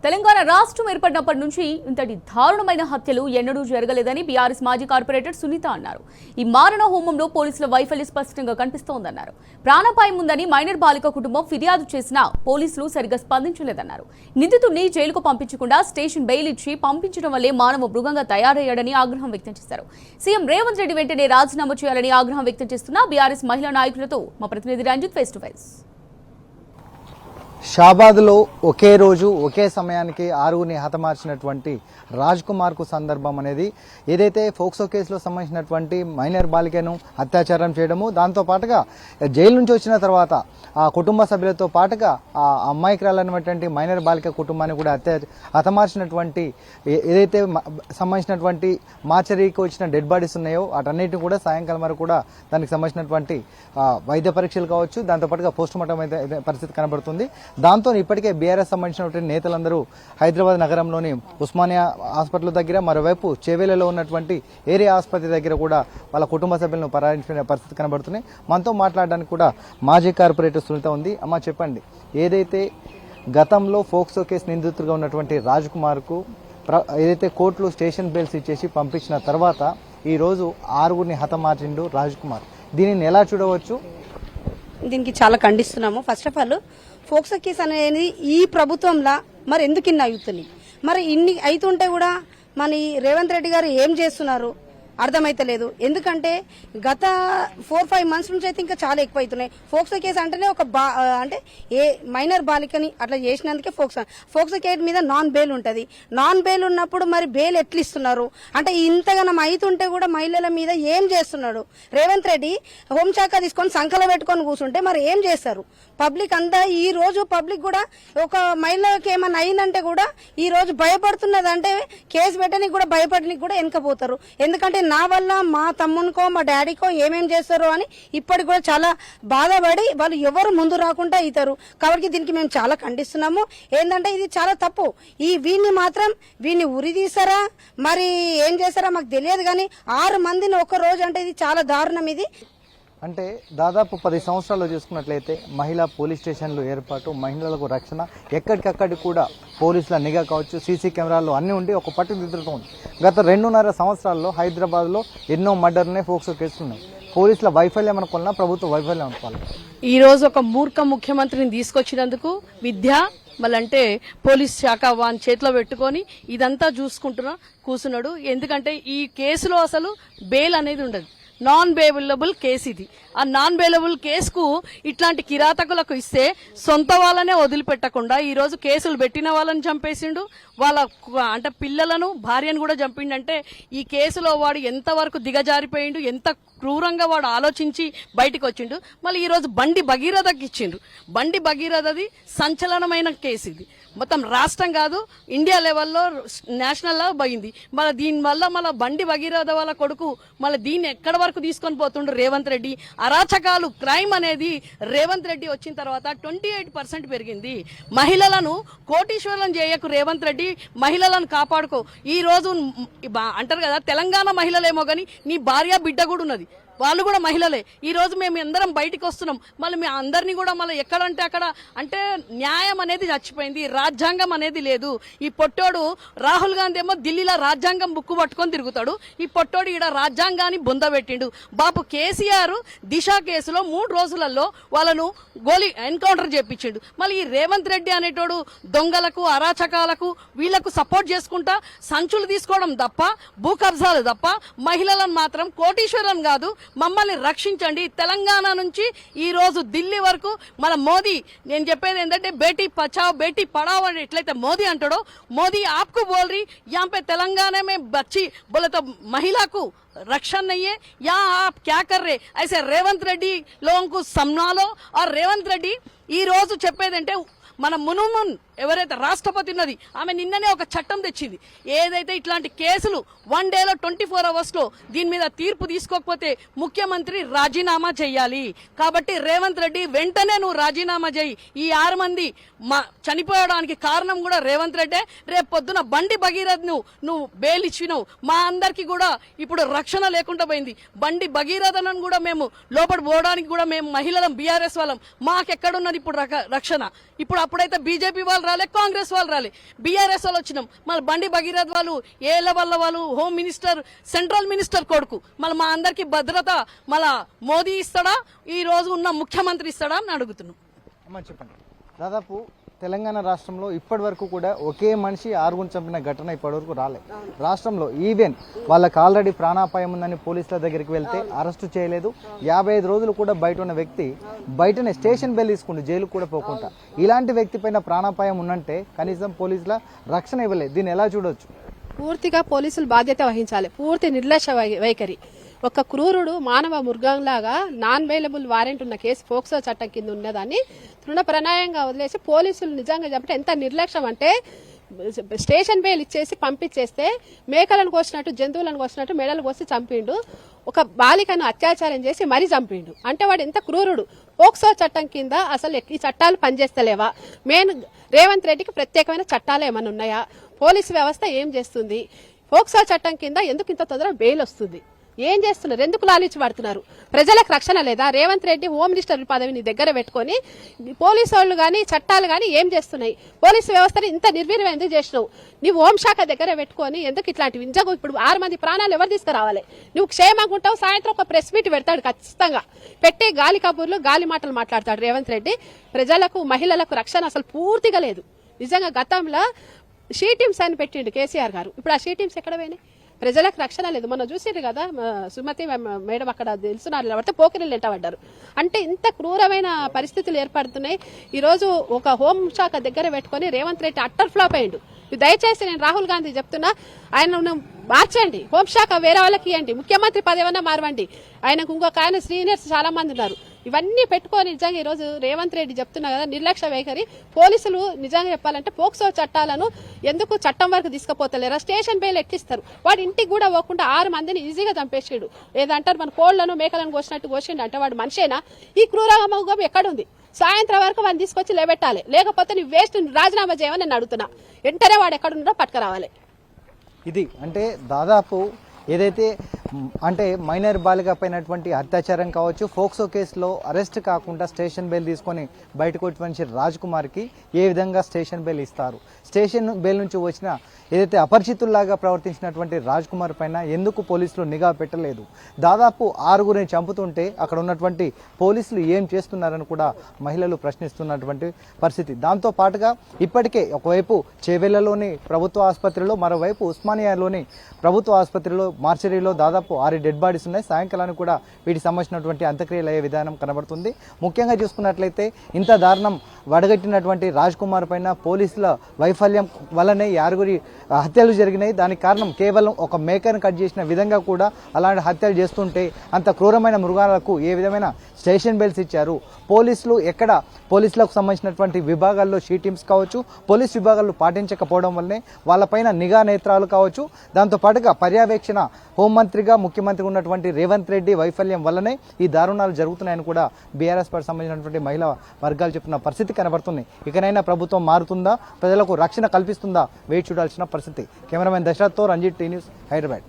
తెలంగాణ రాష్ట్రం ఏర్పడినప్పటి నుంచి ఇంతటి దారుణమైన హత్యలు ఎన్నడూ జరగలేదని బీఆర్ఎస్ మాజీ కార్పొరేటర్ సునీత అన్నారు. ఈ మారణ హోమంలో పోలీసుల వైఫల్యం స్పష్టంగా కనిపిస్తోందన్నారు. ప్రాణాపాయం ఉందని మైనర్ బాలిక కుటుంబం ఫిర్యాదు చేసినా పోలీసులు సరిగ్గా స్పందించలేదన్నారు. నిందితుడిని జైలుకు పంపించకుండా స్టేషన్ బెయిల్ ఇచ్చి పంపించడం వల్లే మానవ మృగంగా తయారయ్యాడని ఆగ్రహం వ్యక్తం చేశారు. సీఎం రేవంత్ రెడ్డి వెంటనే రాజీనామా చేయాలని ఆగ్రహం వ్యక్తం చేస్తున్న బీఆర్ఎస్ మహిళా నాయకులతో మా ప్రతినిధి రంజిత్ ఫేస్ టు ఫేస్. షాబాద్లో ఒకే రోజు ఒకే సమయానికి ఆరుగురిని హతమార్చినటువంటి రాజ్ కుమార్కు సందర్భం అనేది ఏదైతే ఫోక్సో కేసులో సంబంధించినటువంటి మైనర్ బాలికను అత్యాచారం చేయడము, దాంతో పాటుగా జైలు నుంచి వచ్చిన తర్వాత ఆ కుటుంబ సభ్యులతో పాటుగా ఆ అమ్మాయికురాలైనటువంటి మైనర్ బాలిక కుటుంబాన్ని కూడా హతమార్చినటువంటి ఏదైతే సంబంధించినటువంటి మార్చరీకి వచ్చిన డెడ్ బాడీస్ ఉన్నాయో వాటన్నిటిని కూడా సాయంకాలం వరకు కూడా దానికి సంబంధించినటువంటి వైద్య పరీక్షలు కావచ్చు, దాంతోపాటుగా పోస్ట్ మార్టం అయితే పరిస్థితి కనబడుతుంది. దాంతో ఇప్పటికే బీఆర్ఎస్ సంబంధించినటువంటి నేతలందరూ హైదరాబాద్ నగరంలోని ఉస్మానియా హాస్పిటల్ దగ్గర, మరోవైపు చేవేలలో ఉన్నటువంటి ఏరియా ఆసుపత్రి దగ్గర కూడా వాళ్ళ కుటుంబ సభ్యులను పరాయించిన పరిస్థితి కనబడుతున్నాయి. మనతో మాట్లాడడానికి కూడా మాజీ కార్పొరేటర్ సునీత ఉంది. అమ్మ చెప్పండి, ఏదైతే గతంలో ఫోక్సో కేసు నిందితుడిగా ఉన్నటువంటి రాజ్ కుమార్కు ఏదైతే కోర్టులో స్టేషన్ బెయిల్స్ ఇచ్చేసి పంపించిన తర్వాత ఈరోజు ఆరుగురిని హతమార్చిండు రాజ్ కుమార్, దీనిని ఎలా చూడవచ్చు? దీనికి చాలా ఖండిస్తున్నాము. First of all POCSO case అనేది ఈ ప్రభుత్వంలో మరి ఎందుకు ఇన్ని అవుతున్నాయి, మరి ఇన్ని అవుతుంటే కూడా మన రేవంత్ రెడ్డి గారు ఏం చేస్తున్నారు అర్థమైతలేదు. ఎందుకంటే గత 4-5 మంత్స్ నుంచి అయితే ఇంకా చాలా ఎక్కువ అవుతున్నాయి. ఫోక్సో కేసు అంటేనే అంటే ఏ మైనర్ బాలికని అట్లా చేసినందుకే ఫోక్సో కేసు మీద నాన్ బెయిల్ ఉంటుంది. నాన్ బెయిల్ ఉన్నప్పుడు మరి బెయిల్ ఎట్లా ఇస్తున్నారు అంటే ఇంతగానం అవుతుంటే కూడా మహిళల మీద ఏం చేస్తున్నాడు రేవంత్ రెడ్డి? హోంశాఖ తీసుకొని సంకల పెట్టుకొని కూర్చుంటే మరి ఏం చేస్తారు? పబ్లిక్ అంతా ఈ రోజు పబ్లిక్ కూడా ఒక మహిళకి ఏమైనా అయిందంటే కూడా ఈ రోజు భయపడుతున్నది, అంటే కేసు పెట్టడానికి కూడా భయపడడానికి కూడా వెనకపోతారు. ఎందుకంటే నా వల్ల మా తమ్మునికో మా డాడీకో ఏమేం చేస్తారో అని ఇప్పటికి కూడా చాలా బాధపడి వాళ్ళు ఎవరు ముందు రాకుండా అవుతారు. కాబట్టి దీనికి మేము చాలా ఖండిస్తున్నాము. ఏంటంటే ఇది చాలా తప్పు. వీడిని ఉరి తీసారా మరి ఏం చేస్తారా మాకు తెలియదు, కానీ 6 మందిని ఒక రోజు అంటే ఇది చాలా దారుణం. ఇది అంటే దాదాపు 10 సంవత్సరాలు చూసుకున్నట్లయితే మహిళా పోలీస్ స్టేషన్లు ఏర్పాటు, మహిళలకు రక్షణ, ఎక్కడికక్కడి కూడా పోలీసుల నిఘా కావచ్చు, సీసీ కెమెరాలు అన్నీ ఉండి ఒక పట్టుదిద్దుతో ఉంది. గత 2.5 సంవత్సరాల్లో హైదరాబాద్లో ఎన్నో మర్డర్నే ఫోక్సో కేసులు ఉన్నాయి. పోలీసుల వైఫల్యం అనుకోవాలన్నా ప్రభుత్వ వైఫల్యం అనుకోవాలి. ఈ రోజు ఒక మూర్ఖ ముఖ్యమంత్రిని తీసుకొచ్చినందుకు విద్య మళ్ళంటే పోలీస్ శాఖ వాని చేతిలో పెట్టుకొని ఇదంతా చూసుకుంటున్నా కూర్చున్నాడు. ఎందుకంటే ఈ కేసులో అసలు బెయిల్ అనేది ఉండదు, నాన్ బెయిలబుల్ కేసు ఇది. ఆ నాన్ బెయిలబుల్ కేసుకు ఇట్లాంటి కిరాతకులకు ఇస్తే సొంత వాళ్ళనే వదిలిపెట్టకుండా ఈ రోజు కేసులు పెట్టిన వాళ్ళని చంపేసిండు, వాళ్ళ అంటే పిల్లలను భార్యను కూడా చంపిండంటే ఈ కేసులో వాడు ఎంతవరకు దిగజారిపోయిండు, ఎంత క్రూరంగా వాడు ఆలోచించి బయటకు వచ్చిండు. మళ్ళీ ఈరోజు బండి భగీరథకి ఇచ్చిండు. బండి భగీరథది సంచలనమైన కేసు ఇది. మొత్తం రాష్ట్రం కాదు ఇండియా లెవెల్లో నేషనల్ పోయింది. మళ్ళీ దీనివల్ల మళ్ళీ బండి భగీరథ వాళ్ళ కొడుకు మళ్ళీ దీన్ని ఎక్కడి వరకు తీసుకొని పోతుండ్రు రేవంత్ రెడ్డి. అరాచకాలు, క్రైమ్ అనేది రేవంత్ రెడ్డి వచ్చిన తర్వాత 28% పెరిగింది. మహిళలను కోటీశ్వరులను చేయకు రేవంత్ రెడ్డి, మహిళలను కాపాడుకో. ఈ రోజు అంటారు కదా తెలంగాణ మహిళలేమో కానీ నీ భార్య బిడ్డ కూడా ఉన్నది, వాళ్ళు కూడా మహిళలే. ఈ రోజు మేము అందరం బయటికి వస్తున్నాం, మళ్ళీ మీ అందరినీ కూడా మళ్ళీ ఎక్కడంటే అక్కడ అంటే న్యాయం అనేది చచ్చిపోయింది, రాజ్యాంగం అనేది లేదు. ఈ పొట్టోడు రాహుల్ గాంధీ ఏమో ఢిల్లీలో రాజ్యాంగం బుక్కు పట్టుకొని తిరుగుతాడు, ఈ పొట్టోడు ఈడ రాజ్యాంగాన్ని బొందబెట్టిండు. బాబు కేసీఆర్ దిశ కేసులో 3 రోజులలో వాళ్ళను ఎన్కౌంటర్ చేపించిండు. మళ్ళీ ఈ రేవంత్ రెడ్డి అనేటోడు దొంగలకు, అరాచకాలకు వీళ్లకు సపోర్ట్ చేసుకుంటా సంచులు తీసుకోవడం తప్ప, భూ కబ్జాలు తప్ప, మహిళలను మాత్రం కోటీశ్వరం కాదు మమ్మల్ని రక్షించండి. తెలంగాణ నుంచి ఈ రోజు ఢిల్లీ వరకు మన మోదీ, నేను చెప్పేది ఏంటంటే బేటీ బచావ్ బేటీ పడావ్ అని ఎట్లయితే మోదీ అంటాడో, మోదీ आपको बोल रही यहाँ पे तेलंगाना में बच्ची बोले तो महिला को रक्षा नहीं है, यहाँ आप क्या कर रहे? ऐसे रेवंत रेड्डी लोगों को संभालो. और रेवंत रेड्डी ఈ రోజు చెప్పేదంటే మన మునుమున్ ఎవరైతే రాష్ట్రపతి ఉన్నది ఆమె నిన్ననే ఒక చట్టం తెచ్చింది, ఏదైతే ఇట్లాంటి కేసులు 1 డేలో 24 అవర్స్లో దీని మీద తీర్పు తీసుకోకపోతే ముఖ్యమంత్రి రాజీనామా చేయాలి. కాబట్టి రేవంత్ రెడ్డి వెంటనే నువ్వు రాజీనామా చేయి. ఈ 6 మంది చనిపోవడానికి కారణం కూడా రేవంత్ రెడ్డే. రేపు పొద్దున బండి భగీరథ్ నువ్వు బెయిల్ ఇచ్చినావు, మా అందరికి కూడా ఇప్పుడు రక్షణ లేకుండా పోయింది. బండి భగీరథను కూడా మేము లోపల పోవడానికి కూడా మేము మహిళలం బీఆర్ఎస్ వాళ్ళం, మాకెక్కడున్నది ఇప్పుడు రక్షణ? ఇప్పుడు అప్పుడైతే బీజేపీ వాళ్ళు రాలే, కాంగ్రెస్ వాళ్ళు రాలే, బీఆర్ఎస్ వాళ్ళు వచ్చినాం. మళ్ళీ బండి భగీరథ్ వాళ్ళు, ఏళ్ల వల్ల వాళ్ళు, హోమ్ మినిస్టర్, సెంట్రల్ మినిస్టర్ కొడుకు. మళ్ళీ మా అందరికి భద్రత మళ్ళా మోదీ ఇస్తాడా, ఈ రోజు ఉన్న ముఖ్యమంత్రి ఇస్తాడా అని అడుగుతున్నాం. అమ్మ చెప్పండి, దాదాపు తెలంగాణ రాష్ట్రంలో ఇప్పటి వరకు కూడా ఒకే మనిషి 6 చంపిన ఘటన ఇప్పటి వరకు రాలేదు. రాష్ట్రంలో ఈవెన్ వాళ్ళకి ఆల్రెడీ ప్రాణాపాయం ఉందని పోలీసుల దగ్గరికి వెళ్తే అరెస్టు చేయలేదు. 55 రోజులు కూడా బయట ఉన్న వ్యక్తి బయటనే స్టేషన్ బెల్ తీసుకుంటూ జైలు కూడా పోకుండా ఇలాంటి వ్యక్తి పైన ప్రాణాపాయం ఉన్నంటే కనీసం పోలీసుల రక్షణ ఇవ్వలేదు. దీన్ని ఎలా చూడొచ్చు? పూర్తిగా పోలీసులు బాధ్యత వహించాలి. పూర్తి నిర్లక్ష్య వైఖరి. ఒక క్రూరుడు మానవ మృగంలాగా నాన్ బెయిలబుల్ వారెంట్ ఉన్న కేసు పోక్సో చట్టం కింద ఉన్నదాన్ని తృణప్రాయంగా వదిలేసి పోలీసులు నిజంగా చెప్పంటే ఎంత నిర్లక్ష్యం అంటే స్టేషన్ బెయిల్ ఇచ్చేసి పంపించేస్తే మేకలను కోసినట్టు, జంతువులను కోసినట్టు మెడలు కోసి చంపిండు. ఒక బాలికను అత్యాచారం చేసి మరీ చంపిండు. అంటే వాడు ఎంత క్రూరుడు. పోక్సో చట్టం కింద అసలు ఈ చట్టాలు పనిచేస్తలేవా? మెయిన్ రేవంత్ రెడ్డికి ప్రత్యేకమైన చట్టాలు ఏమైనా ఉన్నాయా? పోలీసు వ్యవస్థ ఏం చేస్తుంది? పోక్సో చట్టం కింద ఎందుకు ఇంత తొందరగా బెయిల్ వస్తుంది? ఏం చేస్తున్నారు? ఎందుకు లాలించి పడుతున్నారు? ప్రజలకు రక్షణ లేదా? రేవంత్ రెడ్డి హోమ్ మినిస్టర్ పదవిని దగ్గర పెట్టుకొని పోలీసు వాళ్ళు కానీ చట్టాలు కానీ ఏం చేస్తున్నాయి? పోలీసు వ్యవస్థని ఇంత నిర్వీర్యం ఎందుకు చేసినావు? నువ్వు హోంశాఖ దగ్గర పెట్టుకొని ఎందుకు ఇట్లాంటి వింజగు? ఇప్పుడు 6 మంది ప్రాణాలు ఎవరు తీసుకురావాలి? నువ్వు క్షేమంగా ఉంటావు. సాయంత్రం ఒక ప్రెస్ మీట్ పెడతాడు ఖచ్చితంగా. పెట్టి గాలి కబుర్లు, గాలి మాటలు మాట్లాడతాడు రేవంత్ రెడ్డి. ప్రజలకు, మహిళలకు రక్షణ అసలు పూర్తిగా లేదు. నిజంగా గతంలో షీటీమ్స్ అని పెట్టిండు కేసీఆర్ గారు. ఇప్పుడు ఆ షీటీమ్స్ ఎక్కడ పోయినాయి? ప్రజలకు రక్షణ లేదు. మొన్న చూసారు కదా, సుమతి మేడం అక్కడ తెలుసున్నారు నిలబడితే పోకిరీలు ఎంటబడ్డారు. అంటే ఇంత క్రూరమైన పరిస్థితులు ఏర్పడుతున్నాయి. ఈ రోజు ఒక హోంశాఖ దగ్గర పెట్టుకొని రేవంత్ రెడ్డి అట్టర్ ఫ్లాప్ అయ్యిండు. దయచేసి నేను రాహుల్ గాంధీ చెప్తున్నా, ఆయన మార్చండి, హోంశాఖ వేరే వాళ్ళకి ఇవ్వండి, ముఖ్యమంత్రి పదవన్నా మారవండి. ఆయనకు ఇంకొక ఆయన సీనియర్స్ చాలా మంది ఉన్నారు. ఇవన్నీ పెట్టుకొని నిజంగా ఈ రోజు రేవంత్ రెడ్డి చెప్తున్నా కదా, నిర్లక్ష్య వైఖరి. పోలీసులు నిజంగా చెప్పాలంటే పోక్సో చట్టాలను ఎందుకు చట్టం వరకు తీసుకుపోతలేరా? Station bail ఎక్కిస్తారు. వాడు ఇంటికి కూడా పోకుండా 6 మందిని ఈజీగా చంపేసాడు. ఏదంటారు మన కోళ్లను మేకలను కోసినట్టు కోసిండు అంటే వాడు మనిషేనా? ఈ క్రూరమౌగం ఎక్కడుంది? సాయంత్రం వరకు వాడిని తీసుకొచ్చి లేబెట్టాలి. లేకపోతే నీ వేస్ట్ రాజీనామా చేయమని నేను అడుగుతున్నా. వెంటనే వాడు ఎక్కడున్నాడో పట్టుకురావాలి. ఇది అంటే దాదాపు ఏదైతే అంటే మైనర్ బాలిక పైనటువంటి అత్యాచారం కావచ్చు, ఫోక్సో కేసులో అరెస్ట్ కాకుండా స్టేషన్ బెయిల్ తీసుకొని బయటకు వచ్చిన రాజ్ కుమార్కి ఏ విధంగా స్టేషన్ బెయిల్ ఇస్తారు? స్టేషన్ బెయిల్ నుంచి వచ్చిన ఏదైతే అపరిచితుల్లాగా ప్రవర్తించినటువంటి రాజ్ కుమార్ పైన ఎందుకు పోలీసులు నిఘా పెట్టలేదు? దాదాపు 6గురిని చంపుతుంటే అక్కడ ఉన్నటువంటి పోలీసులు ఏం చేస్తున్నారని కూడా మహిళలు ప్రశ్నిస్తున్నటువంటి పరిస్థితి. దాంతో పాటుగా ఇప్పటికే ఒకవైపు చేవెళ్లలోని ప్రభుత్వ ఆసుపత్రిలో, మరోవైపు ఉస్మానియాలోని ప్రభుత్వ ఆసుపత్రిలో మార్చరీలో దాదాపు 6 డెడ్ బాడీస్ ఉన్నాయి. సాయంకాలానికి కూడా వీటికి సంబంధించినటువంటి అంత్యక్రియలు అయ్యే విధానం కనబడుతుంది. ముఖ్యంగా చూసుకున్నట్లయితే ఇంత దారుణం వడగట్టినటువంటి రాజ్ కుమార్ పైన పోలీసుల వైఫల్యం వల్లనే 6గురి హత్యలు జరిగినాయి. దానికి కారణం కేవలం ఒక మేకను కట్ చేసిన విధంగా కూడా అలాంటి హత్యలు చేస్తుంటే అంత క్రూరమైన మృగాలకు ఏ విధమైన స్టేషన్ బెల్స్ ఇచ్చారు? పోలీసులు ఎక్కడ పోలీసులకు సంబంధించినటువంటి విభాగాల్లో షీటీమ్స్ కావచ్చు, పోలీస్ విభాగాలు పాటించకపోవడం వల్లనే వాళ్ళపైన నిఘా నేత్రాలు కావచ్చు, దాంతోపాటుగా పర్యవేక్షణ హోంమంత్రిగా ముఖ్యమంత్రి ఉన్నటువంటి రేవంత్ రెడ్డి వైఫల్యం వల్లనే ఈ దారుణాలు జరుగుతున్నాయని కూడా బీఆర్ఎస్ పార్టీ సంబంధించినటువంటి మహిళా వర్గాలు చెప్తున్న పరిస్థితి కనబడుతుంది. ఇకనైనా ప్రభుత్వం మారుతుందా? ప్రజలకు రక్షణ కల్పిస్తుందా? వేచి చూడాల్సిన పరిస్థితి. కెమెరామెన్ దశరథ్తో రంజిత్, టీ న్యూస్, హైదరాబాద్.